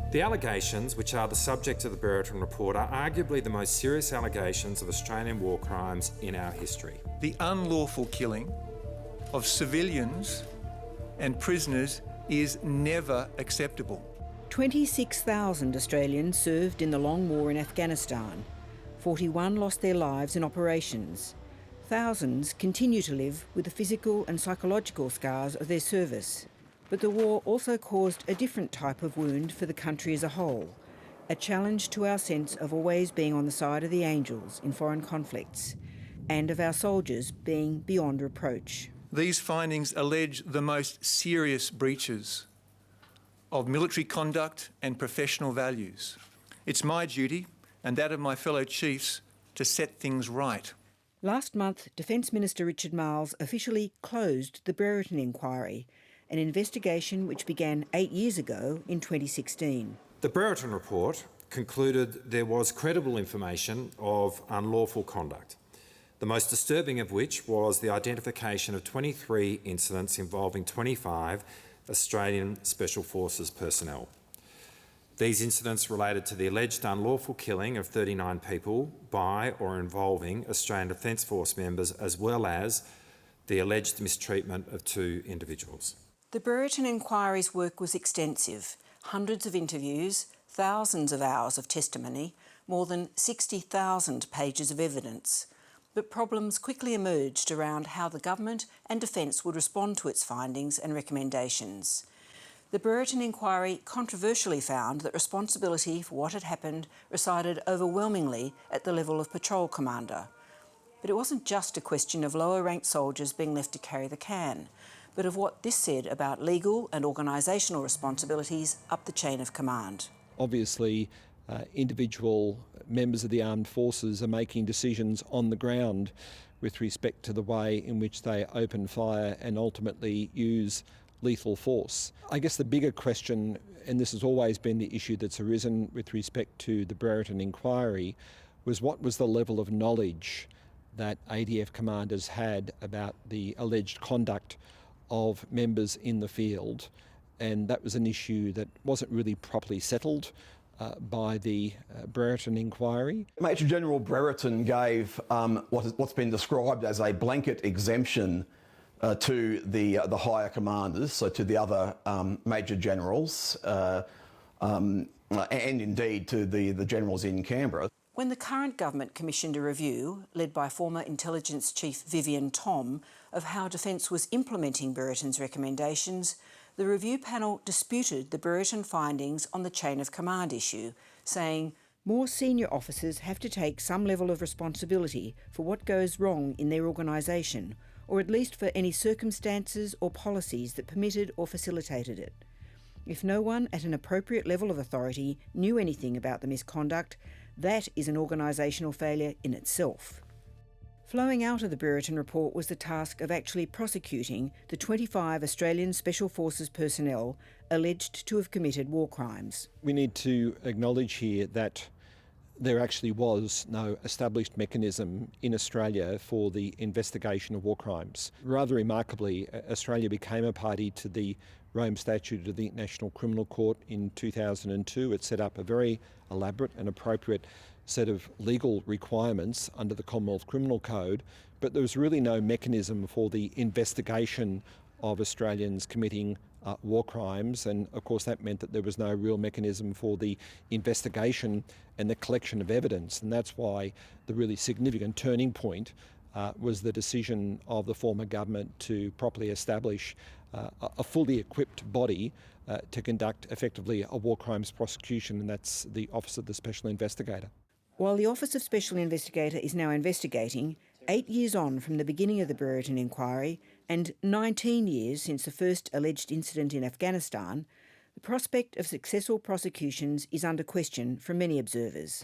The allegations, which are the subject of the Brereton report, are arguably the most serious allegations of Australian war crimes in our history. The unlawful killing of civilians and prisoners is never acceptable. 26,000 Australians served in the long war in Afghanistan. 41 lost their lives in operations. Thousands continue to live with the physical and psychological scars of their service. But the war also caused a different type of wound for the country as a whole, a challenge to our sense of always being on the side of the angels in foreign conflicts, and of our soldiers being beyond reproach. These findings allege the most serious breaches of military conduct and professional values. It's my duty, and that of my fellow chiefs, to set things right. Last month, Defence Minister Richard Marles officially closed the Brereton inquiry, an investigation which began 8 years ago in 2016. The Brereton report concluded there was credible information of unlawful conduct, the most disturbing of which was the identification of 23 incidents involving 25 Australian Special Forces personnel. These incidents related to the alleged unlawful killing of 39 people by or involving Australian Defence Force members, as well as the alleged mistreatment of 2 individuals. The Brereton inquiry's work was extensive. Hundreds of interviews, thousands of hours of testimony, more than 60,000 pages of evidence. But problems quickly emerged around how the government and Defence would respond to its findings and recommendations. The Brereton inquiry controversially found that responsibility for what had happened resided overwhelmingly at the level of patrol commander. But it wasn't just a question of lower-ranked soldiers being left to carry the can, but of what this said about legal and organisational responsibilities up the chain of command. Obviously, individual members of the armed forces are making decisions on the ground with respect to the way in which they open fire and ultimately use lethal force. I guess the bigger question, and this has always been the issue that's arisen with respect to the Brereton inquiry, was what was the level of knowledge that ADF commanders had about the alleged conduct of members in the field, and that was an issue that wasn't really properly settled by the Brereton inquiry. Major General Brereton gave what's been described as a blanket exemption to the higher commanders, so to the other major generals, and indeed to the generals in Canberra. When the current government commissioned a review, led by former Intelligence Chief Vivian Thom, of how Defence was implementing Brereton's recommendations, the review panel disputed the Brereton findings on the chain of command issue, saying, "More senior officers have to take some level of responsibility for what goes wrong in their organisation, or at least for any circumstances or policies that permitted or facilitated it. If no one at an appropriate level of authority knew anything about the misconduct, that is an organisational failure in itself." Flowing out of the Brereton report was the task of actually prosecuting the 25 Australian Special Forces personnel alleged to have committed war crimes. We need to acknowledge here that there actually was no established mechanism in Australia for the investigation of war crimes. Rather remarkably, Australia became a party to the Rome Statute of the International Criminal Court in 2002. It set up a very elaborate and appropriate set of legal requirements under the Commonwealth Criminal Code, but there was really no mechanism for the investigation of Australians committing war crimes, and of course that meant that there was no real mechanism for the investigation and the collection of evidence, and that's why the really significant turning point was the decision of the former government to properly establish a fully equipped body to conduct effectively a war crimes prosecution, and that's the Office of the Special Investigator. While the Office of Special Investigator is now investigating, 8 years on from the beginning of the Brereton inquiry and 19 years since the first alleged incident in Afghanistan, the prospect of successful prosecutions is under question from many observers.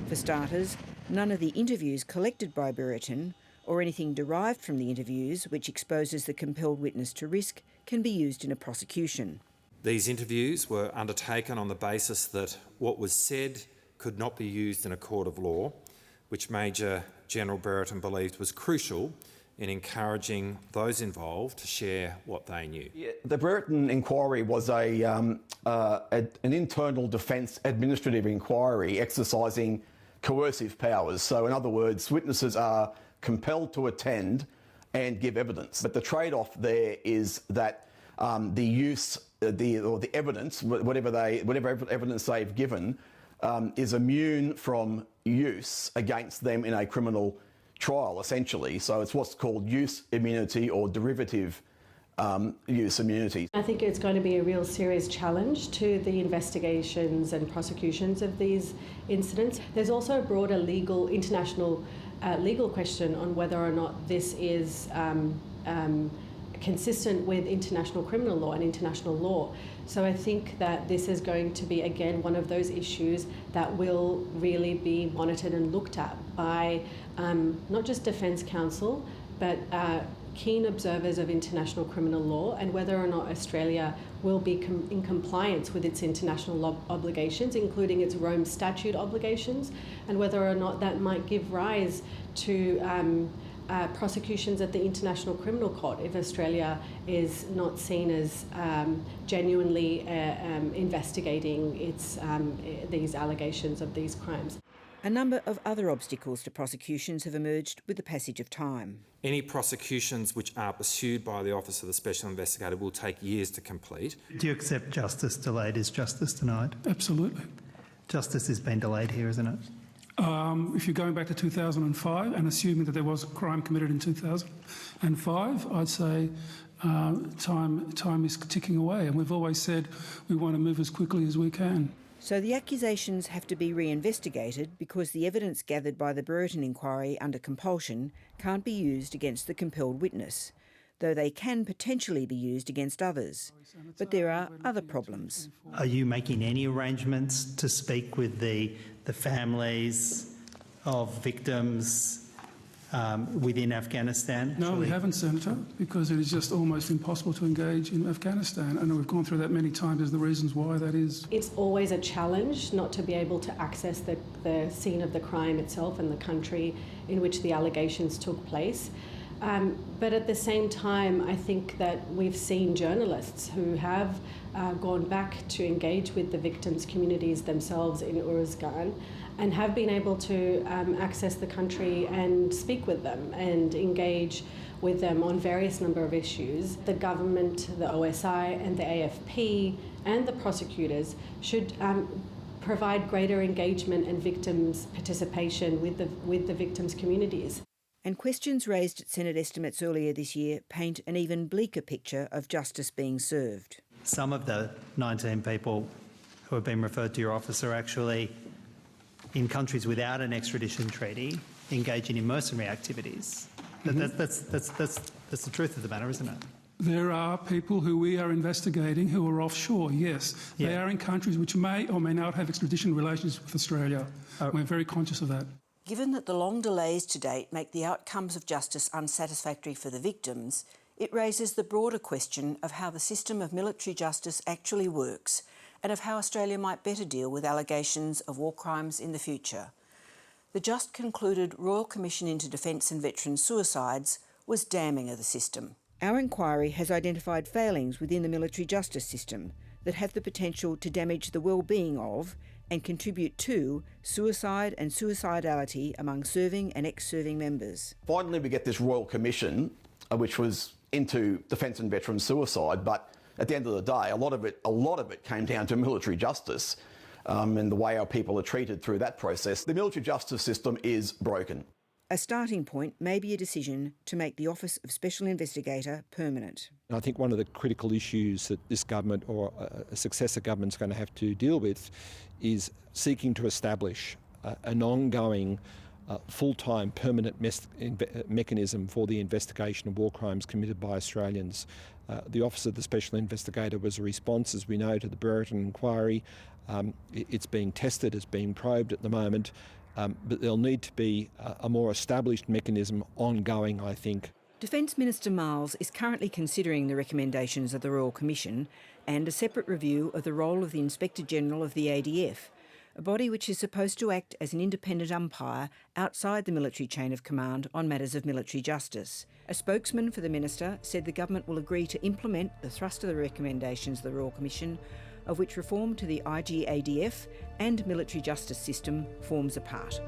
For starters, none of the interviews collected by Brereton, or anything derived from the interviews which exposes the compelled witness to risk, can be used in a prosecution. These interviews were undertaken on the basis that what was said could not be used in a court of law, which Major General Brereton believed was crucial in encouraging those involved to share what they knew. Yeah, the Brereton inquiry was an internal defence administrative inquiry exercising coercive powers. So in other words, witnesses are compelled to attend and give evidence. But the trade-off there is that the evidence, whatever evidence they've given, is immune from use against them in a criminal trial, essentially. So it's what's called use immunity or derivative use immunity. I think it's going to be a real serious challenge to the investigations and prosecutions of these incidents. There's also a broader international legal question on whether or not this is consistent with international criminal law and international law. So I think that this is going to be, again, one of those issues that will really be monitored and looked at by not just Defence Counsel, but keen observers of international criminal law, and whether or not Australia will be in compliance with its international obligations, including its Rome Statute obligations, and whether or not that might give rise to prosecutions at the International Criminal Court if Australia is not seen as genuinely investigating these allegations of these crimes. A number of other obstacles to prosecutions have emerged with the passage of time. Any prosecutions which are pursued by the Office of the Special Investigator will take years to complete. Do you accept justice delayed is justice denied? Absolutely. Justice has been delayed here, isn't it? If you're going back to 2005 and assuming that there was a crime committed in 2005, I'd say time is ticking away, and we've always said we want to move as quickly as we can. So the accusations have to be reinvestigated because the evidence gathered by the Brereton inquiry under compulsion can't be used against the compelled witness, though they can potentially be used against others. But there are other problems. Are you making any arrangements to speak with the families of victims within Afghanistan? No, we haven't, Senator, because it is just almost impossible to engage in Afghanistan. And we've gone through that many times as the reasons why that is. It's always a challenge not to be able to access the scene of the crime itself and the country in which the allegations took place. But at the same time, I think that we've seen journalists who have gone back to engage with the victims' communities themselves in Uruzgan and have been able to access the country and speak with them and engage with them on various number of issues. The government, the OSI and the AFP and the prosecutors should provide greater engagement and victims' participation with the victims' communities. And questions raised at Senate estimates earlier this year paint an even bleaker picture of justice being served. Some of the 19 people who have been referred to your office are actually in countries without an extradition treaty engaging in mercenary activities. That's the truth of the matter, isn't it? There are people who we are investigating who are offshore, yes. Yeah. They are in countries which may or may not have extradition relations with Australia. We're very conscious of that. Given that the long delays to date make the outcomes of justice unsatisfactory for the victims, it raises the broader question of how the system of military justice actually works and of how Australia might better deal with allegations of war crimes in the future. The just concluded Royal Commission into Defence and Veteran Suicides was damning of the system. Our inquiry has identified failings within the military justice system that have the potential to damage the well-being of and contribute to suicide and suicidality among serving and ex-serving members. Finally, we get this Royal Commission, which was into defence and veteran suicide, but at the end of the day, a lot of it came down to military justice and the way our people are treated through that process. The military justice system is broken. A starting point may be a decision to make the Office of Special Investigator permanent. I think one of the critical issues that this government or a successor government is going to have to deal with is seeking to establish an ongoing full-time permanent mechanism for the investigation of war crimes committed by Australians. The Office of the Special Investigator was a response, as we know, to the Brereton inquiry. It's being tested, it's being probed at the moment, but there'll need to be a more established mechanism ongoing, I think. Defence Minister Miles is currently considering the recommendations of the Royal Commission and a separate review of the role of the Inspector General of the ADF, a body which is supposed to act as an independent umpire outside the military chain of command on matters of military justice. A spokesman for the minister said the government will agree to implement the thrust of the recommendations of the Royal Commission, of which reform to the IGADF and military justice system forms a part.